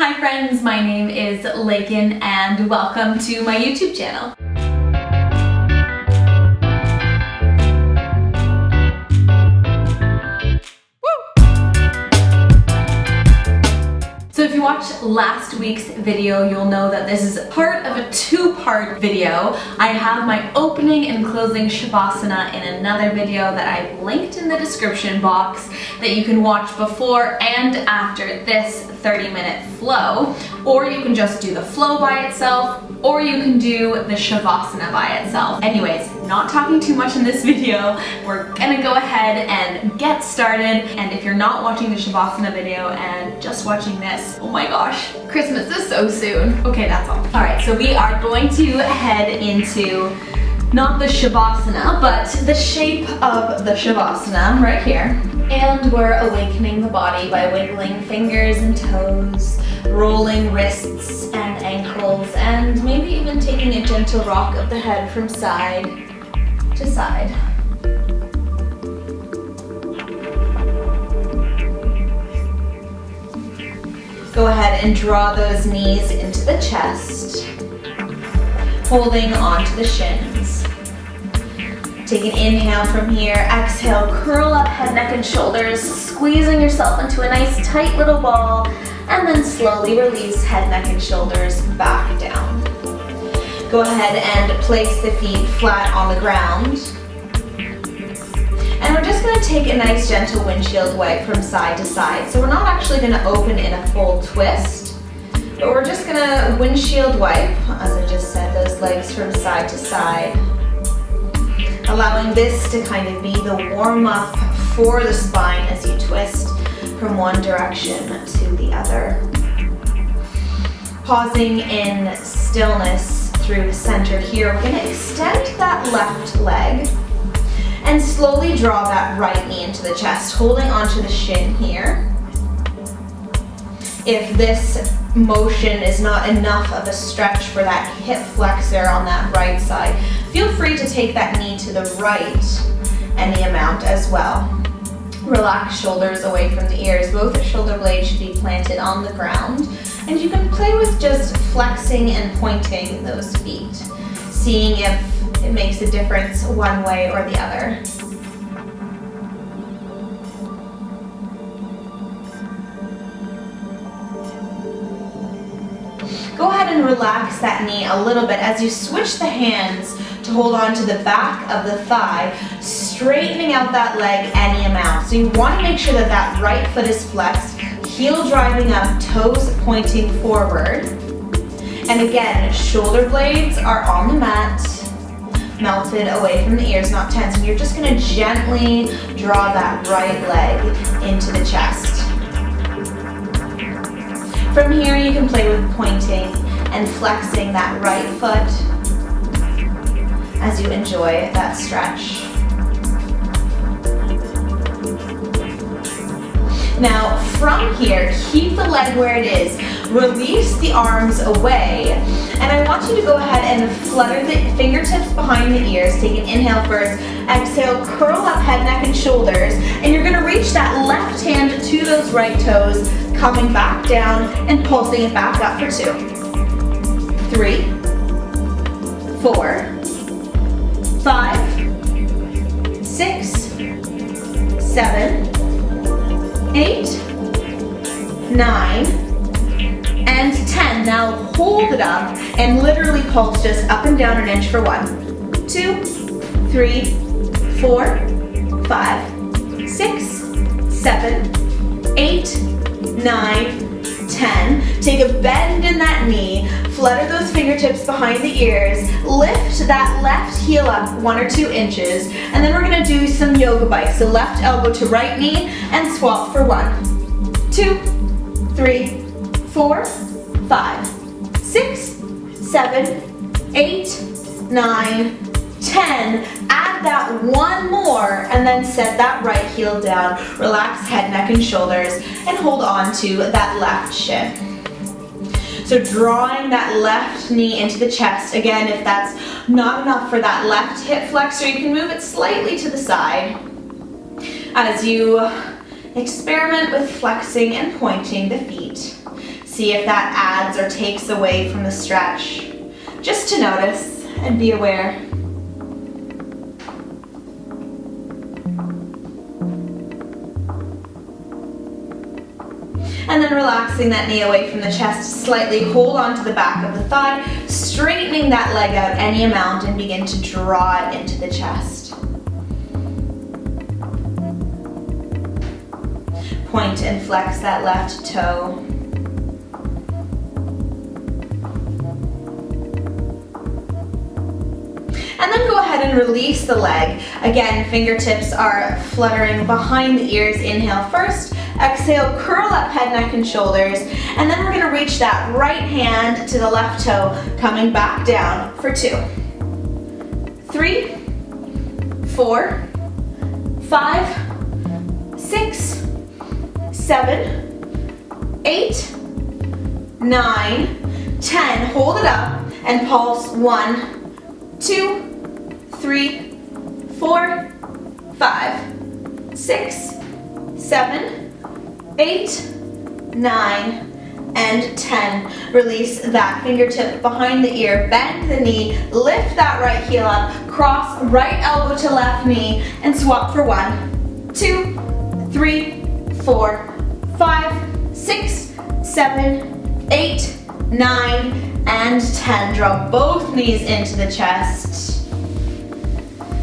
Hi friends, my name is Lakin and welcome to my YouTube channel. So if you watched last week's video, you'll know that this is part of a two-part video. I have my opening and closing Savasana in another video that I've linked in the description box that you can watch before and after this 30-minute flow, or you can just do the flow by itself, or you can do the Savasana by itself. Anyways, not talking too much in this video, we're gonna go ahead and get started. And if you're not watching the Savasana video and just watching this, oh my gosh, Christmas is so soon. Okay, that's all. All right, so we are going to head into not the Savasana, but the shape of the Savasana right here. And we're awakening the body by wiggling fingers and toes, rolling wrists and ankles, and maybe even taking a gentle rock of the head from side to side. Go ahead and draw those knees into the chest, holding onto the shins. Take an inhale from here, exhale, curl up head, neck, and shoulders, squeezing yourself into a nice tight little ball, and then slowly release head, neck, and shoulders back down. Go ahead and place the feet flat on the ground. And we're just going to take a nice gentle windshield wipe from side to side. So we're not actually going to open in a full twist, but we're just going to windshield wipe, as I just said, those legs from side to side. Allowing this to kind of be the warm-up for the spine as you twist from one direction to the other. Pausing in stillness through the center here, we're going to extend that left leg and slowly draw that right knee into the chest, holding onto the shin here. If this motion is not enough of a stretch for that hip flexor on that right side, feel free to take that knee to the right any amount as well. Relax shoulders away from the ears. Both shoulder blades should be planted on the ground. And you can play with just flexing and pointing those feet, seeing if it makes a difference one way or the other. Go ahead and relax that knee a little bit as you switch the hands to hold on to the back of the thigh, straightening out that leg any amount. So you want to make sure that that right foot is flexed, heel driving up, toes pointing forward. And again, shoulder blades are on the mat, melted away from the ears, not tense. And you're just going to gently draw that right leg into the chest. From here, you can play with pointing and flexing that right foot as you enjoy that stretch. Now, from here, keep the leg where it is. Release the arms away. And I want you to go ahead and flutter the fingertips behind the ears. Take an inhale first. Exhale, curl up head, neck, and shoulders. And you're going to reach that left hand to those right toes, coming back down and pulsing it back up for 2, 3, 4, 5, 6, 7, 8, 9, and 10. Now hold it up and literally pulse just up and down an inch for 1, 2, 3, 4, 5, 6, 7, 8, 9, 10. Take a bend in that knee, flutter those fingertips behind the ears, lift that left heel up 1 or 2 inches, and then we're going to do some yoga bites. So left elbow to right knee and swap for 1, 2, 3, 4, 5, 6, 7, 8, 9, 10. Add that one more and then set that right heel down. Relax head, neck, and shoulders and hold on to that left shin. So drawing that left knee into the chest. Again, if that's not enough for that left hip flexor, you can move it slightly to the side as you experiment with flexing and pointing the feet. See if that adds or takes away from the stretch. Just to notice and be aware. And then relaxing that knee away from the chest slightly, hold onto the back of the thigh, straightening that leg out any amount and begin to draw it into the chest. Point and flex that left toe. And then go ahead and release the leg. Again, fingertips are fluttering behind the ears. Inhale first. Exhale, curl up head, neck, and shoulders. And then we're gonna reach that right hand to the left toe, coming back down for 2, 3, 4, 5, 6, 7, 8, 9, 10. Hold it up and pulse 1, 2, 3, 4, 5, 6, 7, 8, 9, and 10. Release that fingertip behind the ear, bend the knee, lift that right heel up, cross right elbow to left knee, and swap for 1, 2, 3, 4, 5, 6, 7, 8, 9, and 10. Draw both knees into the chest.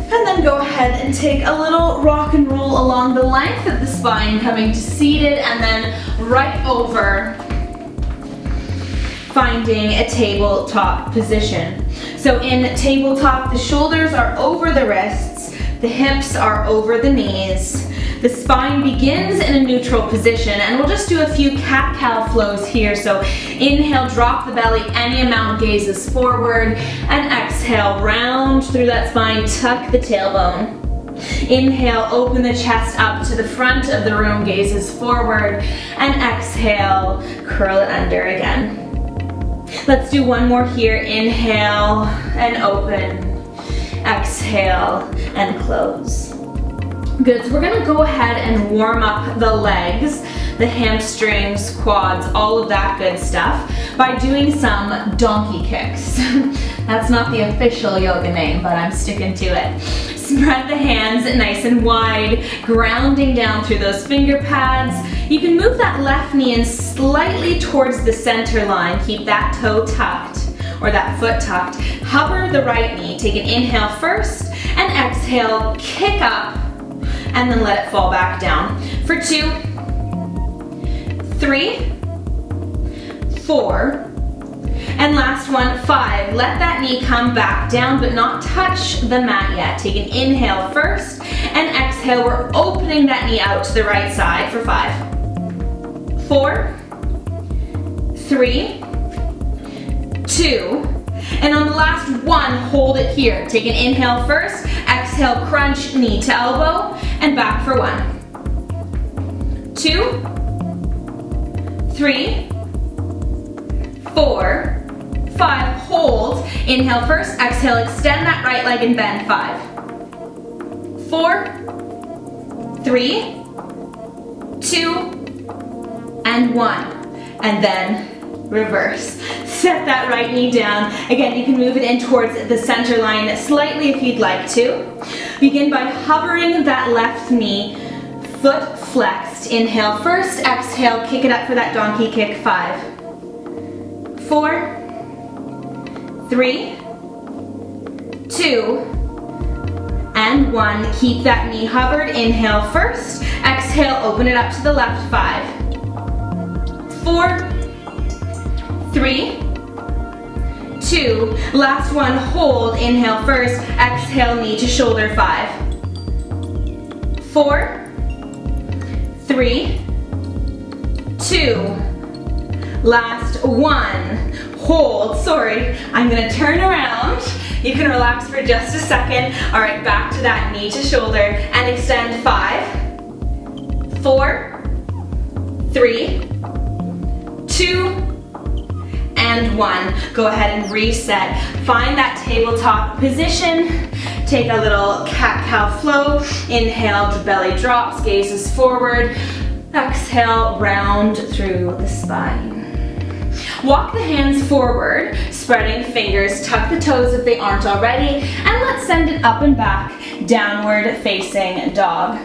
And then go ahead and take a little rock and roll along the length of the spine, coming to seated and then right over, finding a tabletop position. So in tabletop, the shoulders are over the wrists, the hips are over the knees. The spine begins in a neutral position, and we'll just do a few cat-cow flows here. So inhale, drop the belly, any amount gazes forward, and exhale, round through that spine, tuck the tailbone. Inhale, open the chest up to the front of the room, gazes forward, and exhale, curl it under again. Let's do one more here. Inhale and open, exhale and close. Good, so we're gonna go ahead and warm up the legs, the hamstrings, quads, all of that good stuff by doing some donkey kicks. That's not the official yoga name, but I'm sticking to it. Spread the hands nice and wide, grounding down through those finger pads. You can move that left knee in slightly towards the center line. Keep that toe tucked, or that foot tucked. Hover the right knee. Take an inhale first, and exhale, kick up, and then let it fall back down. For 2, 3, 4, and last one, 5. Let that knee come back down but not touch the mat yet. Take an inhale first, and exhale, we're opening that knee out to the right side for 5, 4, 3, 2, and on the last one, hold it here. Take an inhale first, exhale, crunch knee to elbow, and back for 1, 2, 3, 4, 5, hold. Inhale first, exhale, extend that right leg and bend. 5, 4, 3, 2, and 1. And then reverse. Set that right knee down. Again, you can move it in towards the center line slightly if you'd like to. Begin by hovering that left knee, foot flexed. Inhale first, exhale, kick it up for that donkey kick. 5, 4, 3, 2, and 1. Keep that knee hovered. Inhale first, exhale, open it up to the left. 5, 4, 3, 2, last one, hold. Inhale first, exhale, knee to shoulder. 5, 4, 3, 2, last one, hold. Sorry, I'm gonna turn around. You can relax for just a second. All right, back to that knee to shoulder and extend. 5, 4, 3, 2, and 1. Go ahead and reset. Find that tabletop position. Take a little cat-cow flow. Inhale, the belly drops, gazes forward. Exhale, round through the spine. Walk the hands forward, spreading fingers, tuck the toes if they aren't already, and let's send it up and back, downward facing dog.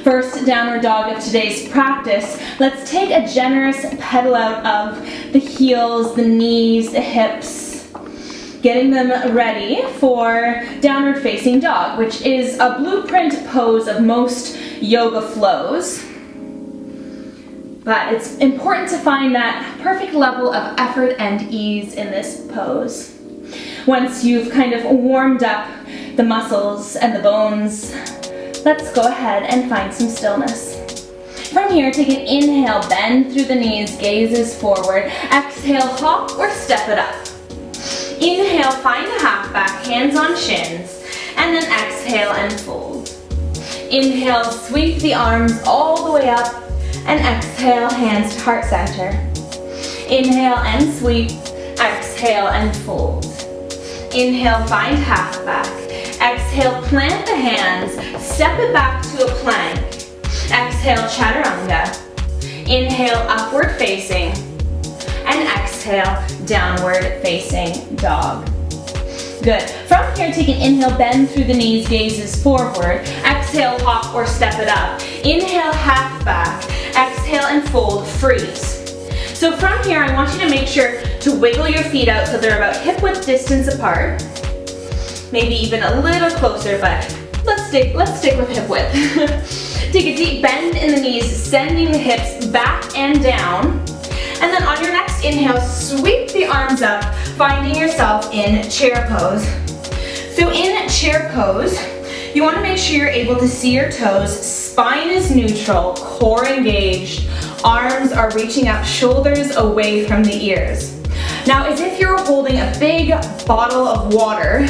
First downward dog of today's practice, let's take a generous pedal out of the heels, the knees, the hips, getting them ready for downward facing dog, which is a blueprint pose of most yoga flows. But it's important to find that perfect level of effort and ease in this pose. Once you've kind of warmed up the muscles and the bones, let's go ahead and find some stillness. From here, take an inhale, bend through the knees, gazes forward. Exhale, hop or step it up. Inhale, find a half back, hands on shins, and then exhale and fold. Inhale, sweep the arms all the way up, and exhale, hands to heart center. Inhale and sweep, exhale and fold. Inhale, find half back. Exhale, plant the hands, step it back to a plank. Exhale, Chaturanga. Inhale, upward facing, and exhale, downward facing dog. Good. From here, take an inhale, bend through the knees, gazes forward. Exhale, hop or step it up. Inhale, half back. Exhale and fold, freeze. So from here, I want you to make sure to wiggle your feet out so they're about hip width distance apart. Maybe even a little closer, but let's stick with hip width. Take a deep bend in the knees, sending the hips back and down. And then on your next inhale, sweep the arms up, finding yourself in chair pose. So in chair pose, you want to make sure you're able to see your toes, spine is neutral, core engaged, arms are reaching up, shoulders away from the ears. Now, as if you're holding a big bottle of water,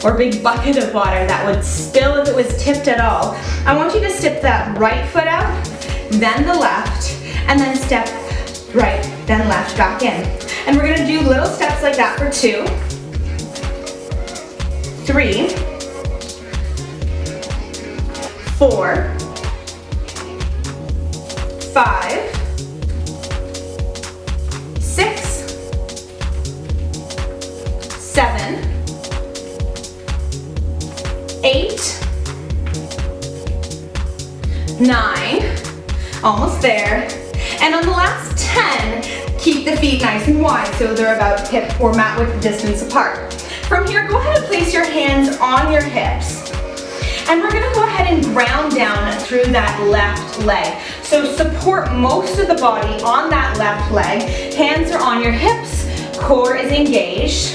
or big bucket of water that would spill if it was tipped at all, I want you to step that right foot out, then the left, and then step right, then left, back in. And we're gonna do little steps like that for 2, 3, 4, 5, 6, 7, 8, 9, almost there. And on the last 10, keep the feet nice and wide so they're about hip or mat width distance apart. From here, go ahead and place your hands on your hips. And we're gonna go ahead and ground down through that left leg. So support most of the body on that left leg. Hands are on your hips, core is engaged.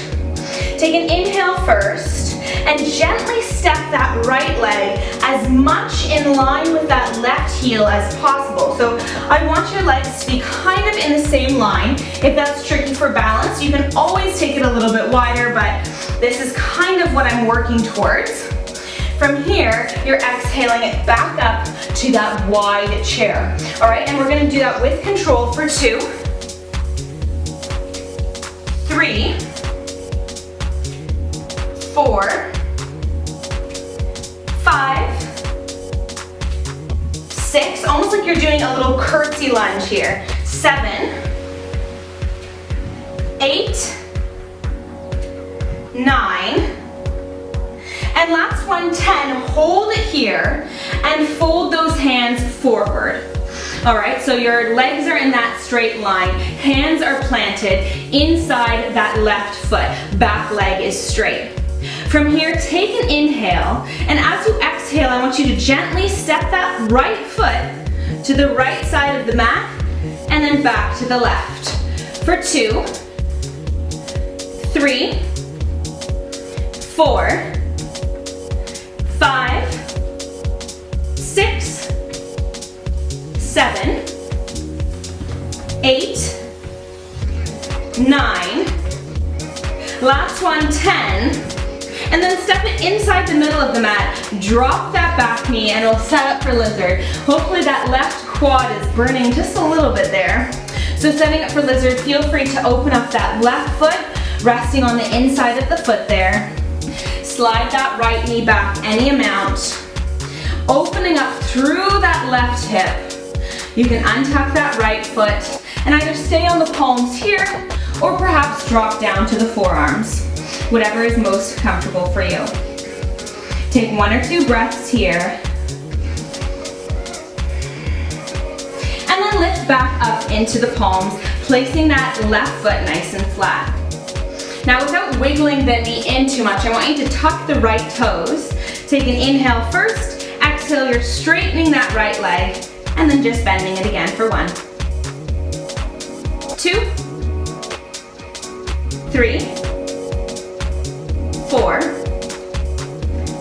Take an inhale first, and gently step that right leg as much in line with that left heel as possible. So I want your legs to be kind of in the same line. If that's tricky for balance, you can always take it a little bit wider, but this is kind of what I'm working towards. From here, you're exhaling it back up to that wide chair. All right, and we're gonna do that with control for 2, 3, 4, 5, 6, almost like you're doing a little curtsy lunge here. 7, 8, 9, and last one, 10. Hold it here and fold those hands forward. All right, so your legs are in that straight line, hands are planted inside that left foot, back leg is straight. From here, take an inhale, and as you exhale, I want you to gently step that right foot to the right side of the mat, and then back to the left. For 2, 3, 4, 5, 6, 7, 8, 9, last one, 10, and then step it inside the middle of the mat, drop that back knee, and we'll set up for lizard. Hopefully that left quad is burning just a little bit there. So setting up for lizard, feel free to open up that left foot, resting on the inside of the foot there. Slide that right knee back any amount. Opening up through that left hip. You can untuck that right foot and either stay on the palms here or perhaps drop down to the forearms, whatever is most comfortable for you. Take 1 or 2 breaths here. And then lift back up into the palms, placing that left foot nice and flat. Now without wiggling the knee in too much, I want you to tuck the right toes. Take an inhale first, exhale, you're straightening that right leg, and then just bending it again for 1, 2, 3, 4,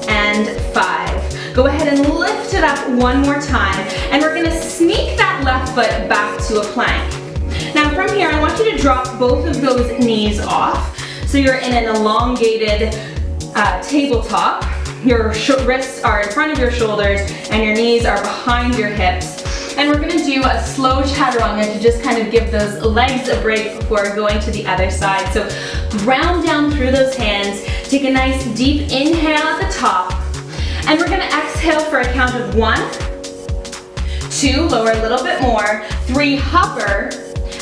and 5. Go ahead and lift it up one more time, and we're gonna sneak that left foot back to a plank. Now from here, I want you to drop both of those knees off. So you're in an elongated tabletop. Your wrists are in front of your shoulders and your knees are behind your hips. And we're gonna do a slow chaturanga to just kind of give those legs a break before going to the other side. So ground down through those hands. Take a nice deep inhale at the top. And we're gonna exhale for a count of 1, 2, lower a little bit more, 3, hover,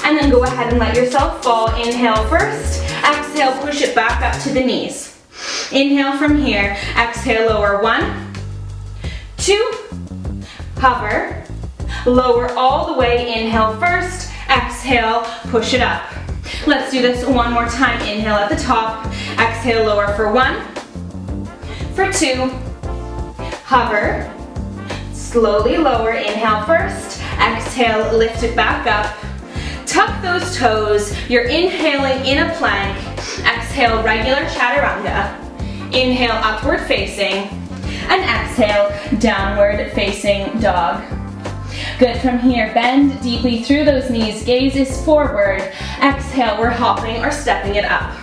and then go ahead and let yourself fall. Inhale first, exhale, push it back up to the knees. Inhale from here, exhale, lower 1, 2, hover, lower all the way, inhale first, exhale, push it up. Let's do this one more time. Inhale at the top, exhale, lower for 1, for 2, hover, slowly lower, inhale first, exhale, lift it back up. Tuck those toes, you're inhaling in a plank, exhale, regular chaturanga, inhale, upward facing, and exhale, downward facing dog. Good, from here, bend deeply through those knees, gaze is forward, exhale, we're hopping or stepping it up.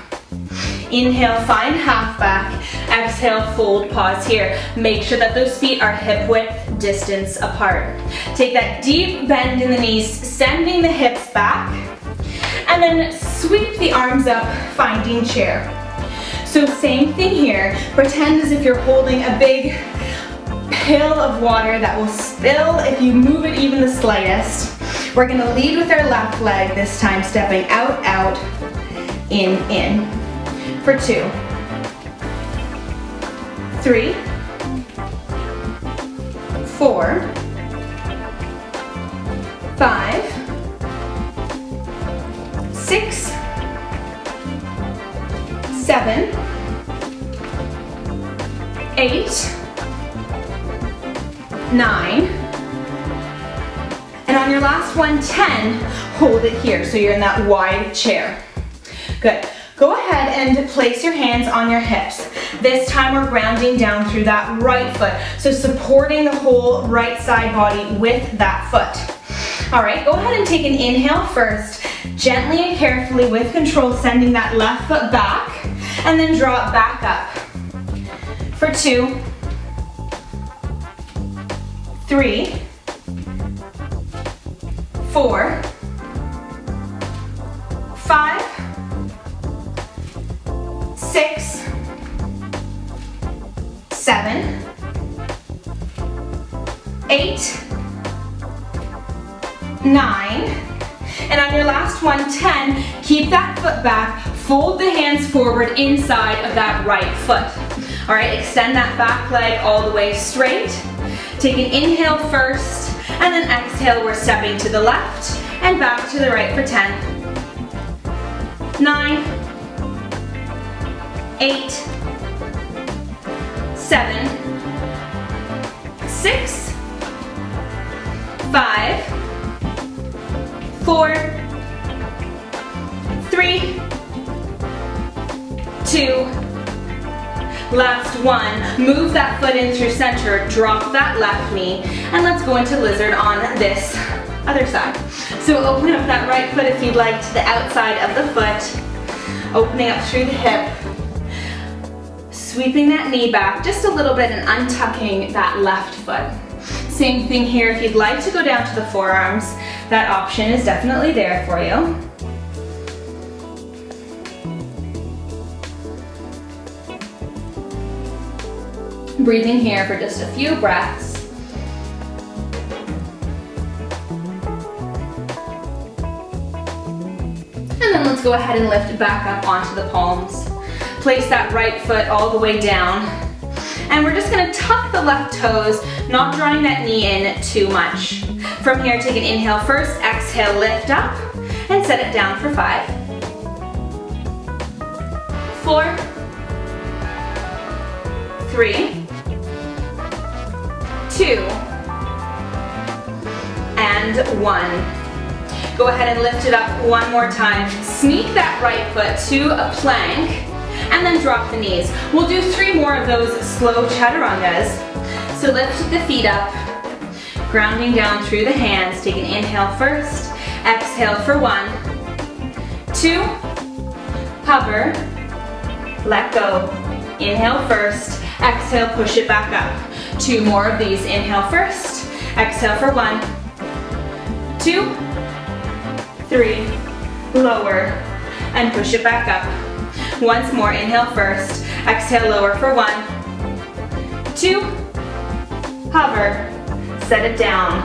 Inhale, find half back, exhale, fold, pause here. Make sure that those feet are hip width distance apart. Take that deep bend in the knees, sending the hips back, and then sweep the arms up, finding chair. So same thing here, pretend as if you're holding a big pail of water that will spill if you move it even the slightest. We're gonna lead with our left leg this time, stepping out, out, in. For 2, 3, 4, 5, 6, 7, 8, 9, and on your last one, 10, hold it here. So you're in that wide chair. Good. Go ahead and place your hands on your hips. This time we're grounding down through that right foot. So supporting the whole right side body with that foot. All right, go ahead and take an inhale first. Gently and carefully with control, sending that left foot back and then draw it back up. For 2, 3, 4, 5, 6, 7, 8, 9, and on your last one, 10, keep that foot back, fold the hands forward inside of that right foot. All right, extend that back leg all the way straight. Take an inhale first, and then exhale, we're stepping to the left and back to the right for 10, 9, 8, 7, 6, 5, 4, 3, 2, last one. Move that foot in through center, drop that left knee, and let's go into lizard on this other side. So open up that right foot if you'd like to the outside of the foot, opening up through the hip, sweeping that knee back just a little bit and untucking that left foot. Same thing here, if you'd like to go down to the forearms, that option is definitely there for you. Breathing here for just a few breaths. And then let's go ahead and lift back up onto the palms. Place that right foot all the way down. And we're just gonna tuck the left toes, not drawing that knee in too much. From here, take an inhale first, exhale, lift up, and set it down for 5, 4, 3, 2, and 1. Go ahead and lift it up one more time. Sneak that right foot to a plank, and then drop the knees. We'll do 3 more of those slow chaturangas. So lift the feet up, grounding down through the hands. Take an inhale first, exhale for 1, 2, hover, let go. Inhale first, exhale, push it back up. 2 more of these. Inhale first, exhale for 1, 2, 3, lower, and push it back up. Once more, inhale first, exhale, lower for 1, 2, hover, set it down,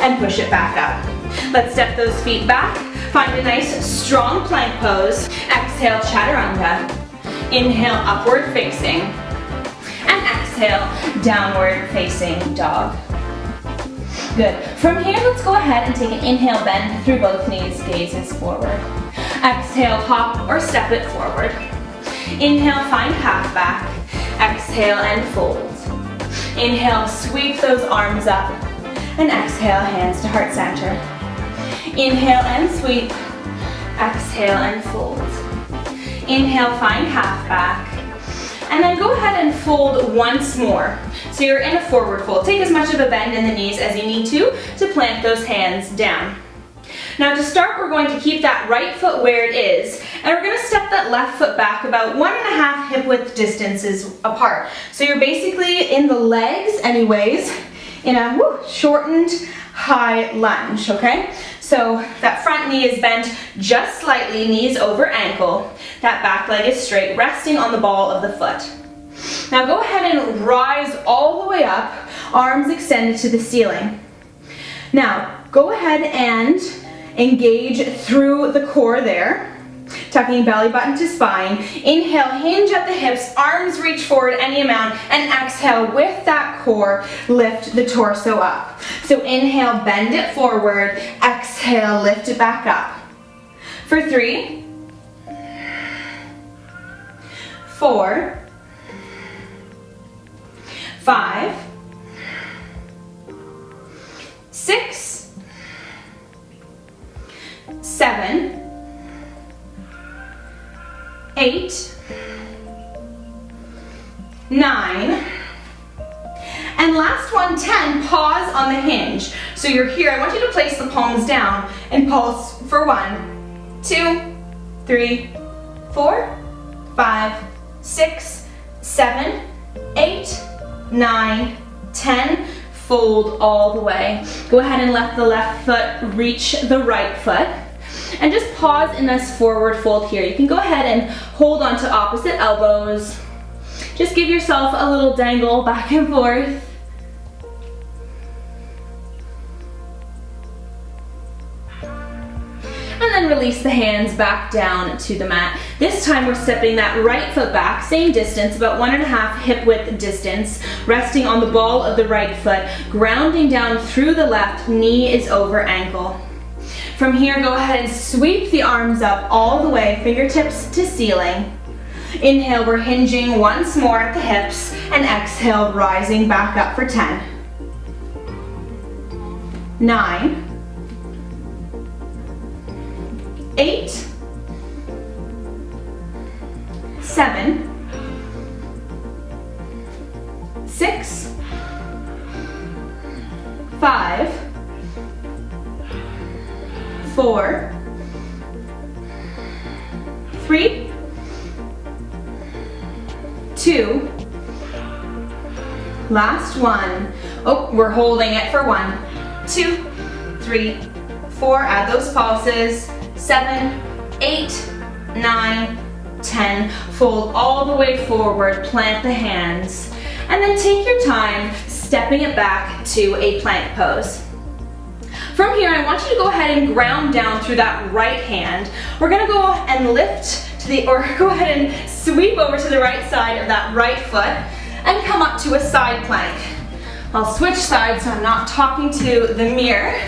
and push it back up. Let's step those feet back, find a nice strong plank pose. Exhale, chaturanga. Inhale, upward facing, and exhale, downward facing dog. Good. From here, let's go ahead and take an inhale, bend through both knees, gazes forward. Exhale, hop or step it forward. Inhale, find half back. Exhale and fold. Inhale, sweep those arms up. And exhale, hands to heart center. Inhale and sweep. Exhale and fold. Inhale, find half back. And then go ahead and fold once more. So you're in a forward fold. Take as much of a bend in the knees as you need to plant those hands down. Now to start, we're going to keep that right foot where it is, and we're going to step that left foot back about 1.5 hip width distances apart. So you're basically in the legs anyways, in a shortened high lunge, okay? So that front knee is bent just slightly, knees over ankle. That back leg is straight, resting on the ball of the foot. Now go ahead and rise all the way up, arms extended to the ceiling. Now go ahead and engage through the core there, tucking belly button to spine. Inhale, hinge at the hips, arms reach forward any amount, and exhale with that core, lift the torso up. So inhale, bend it forward, exhale, lift it back up. For 3, 4, 5, 6, 7, 8, 9, and last one, 10, pause on the hinge. So you're here, I want you to place the palms down and pulse for 1, 2, 3, 4, 5, 6, 7, 8, 9, 10, fold all the way. Go ahead and let the left foot reach the right foot. And just pause in this forward fold here. You can go ahead and hold on to opposite elbows. Just give yourself a little dangle back and forth. And then release the hands back down to the mat. This time we're stepping that right foot back, same distance, about 1.5 hip width distance, resting on the ball of the right foot, grounding down through the left, knee is over ankle. From here, go ahead and sweep the arms up all the way, fingertips to ceiling. Inhale, we're hinging once more at the hips, and exhale, rising back up for 10, 9, 8, 7, 6, 5, 4, 3, 2, last one. Oh, we're holding it for 1, 2, 3, 4, add those pulses, 7, 8, 9, 10, fold all the way forward, plant the hands, and then take your time stepping it back to a plank pose. From here, I want you to go ahead and ground down through that right hand. We're gonna go and lift to the, or go ahead and sweep over to the right side of that right foot and come up to a side plank. I'll switch sides so I'm not talking to the mirror.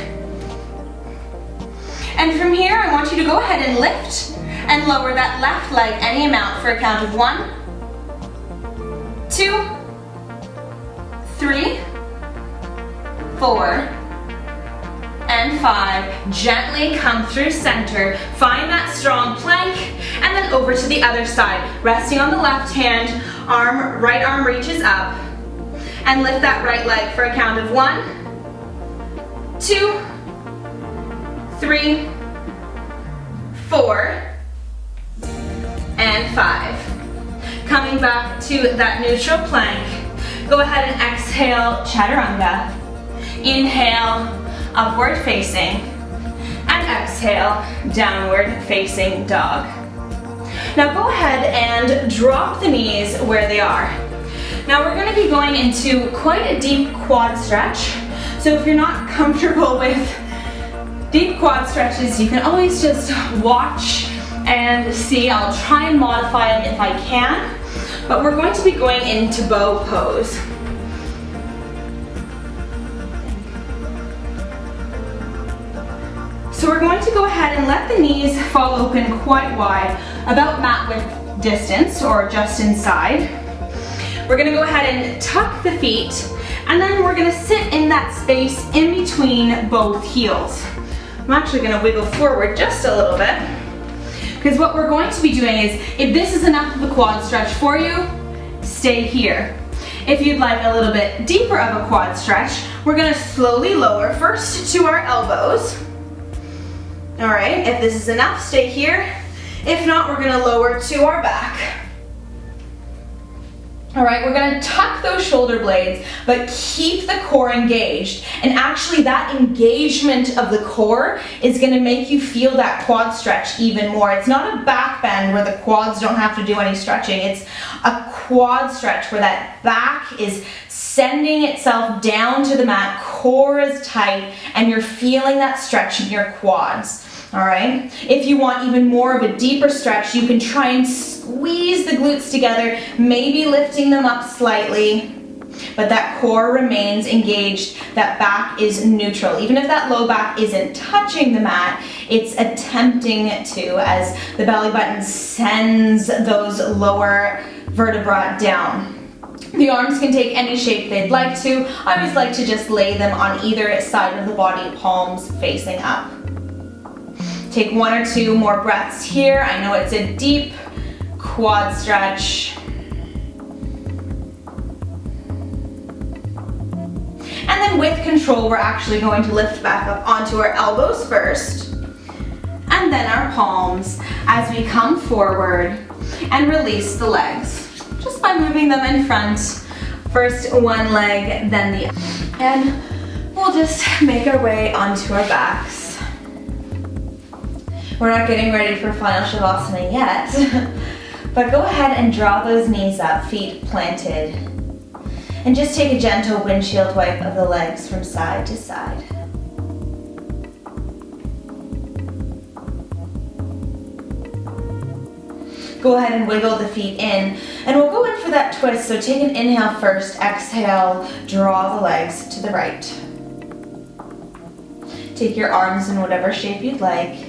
And from here, I want you to go ahead and lift and lower that left leg any amount for a count of 1, 2, 3, 4, and 5. Gently come through center, find that strong plank, and then over to the other side. Resting on the left hand, right arm reaches up, and lift that right leg for a count of 1, 2, 3, 4, and 5. Coming back to that neutral plank, go ahead and exhale, Chaturanga. Inhale, upward facing, and exhale, downward facing dog. Now go ahead and drop the knees where they are. Now we're going to be going into quite a deep quad stretch. So if you're not comfortable with deep quad stretches, you can always just watch and see. I'll try and modify them if I can, but we're going to be going into bow pose. So we're going to go ahead and let the knees fall open quite wide, about mat width distance or just inside. We're going to go ahead and tuck the feet, and then we're going to sit in that space in between both heels. I'm actually going to wiggle forward just a little bit, because what we're going to be doing is, if this is enough of a quad stretch for you, stay here. If you'd like a little bit deeper of a quad stretch, we're going to slowly lower first to our elbows. All right, if this is enough, stay here. If not, we're gonna lower to our back. All right, we're gonna tuck those shoulder blades, but keep the core engaged. And actually that engagement of the core is gonna make you feel that quad stretch even more. It's not a back bend where the quads don't have to do any stretching. It's a quad stretch where that back is sending itself down to the mat, core is tight, and you're feeling that stretch in your quads. All right, if you want even more of a deeper stretch, you can try and squeeze the glutes together, maybe lifting them up slightly, but that core remains engaged, that back is neutral. Even if that low back isn't touching the mat, it's attempting to, as the belly button sends those lower vertebrae down. The arms can take any shape they'd like to. I always like to just lay them on either side of the body, palms facing up. Take 1 or 2 more breaths here. I know it's a deep quad stretch. And then with control, we're actually going to lift back up onto our elbows first, and then our palms as we come forward and release the legs, just by moving them in front. First one leg, then the other. And we'll just make our way onto our backs. We're not getting ready for final Savasana yet, but go ahead and draw those knees up, feet planted, and just take a gentle windshield wipe of the legs from side to side. Go ahead and wiggle the feet in, and we'll go in for that twist. So take an inhale first, exhale, draw the legs to the right. Take your arms in whatever shape you'd like.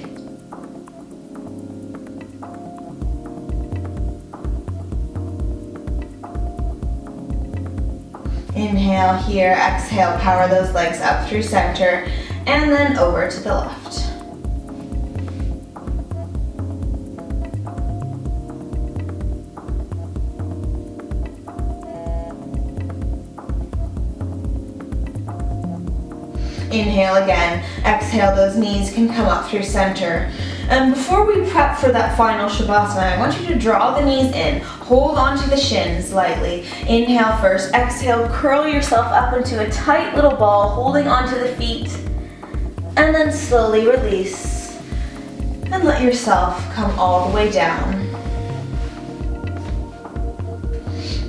Inhale here, exhale, power those legs up through center, and then over to the left. Inhale again, exhale, those knees can come up through center. And before we prep for that final Savasana, I want you to draw the knees in, hold onto the shins lightly. Inhale first, exhale, curl yourself up into a tight little ball, holding onto the feet, and then slowly release, and let yourself come all the way down.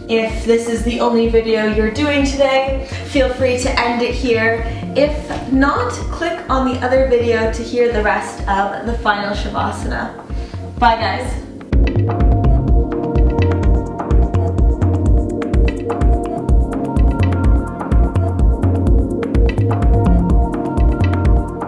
If this is the only video you're doing today, feel free to end it here. If not, click on the other video to hear the rest of the final Shavasana. Bye guys.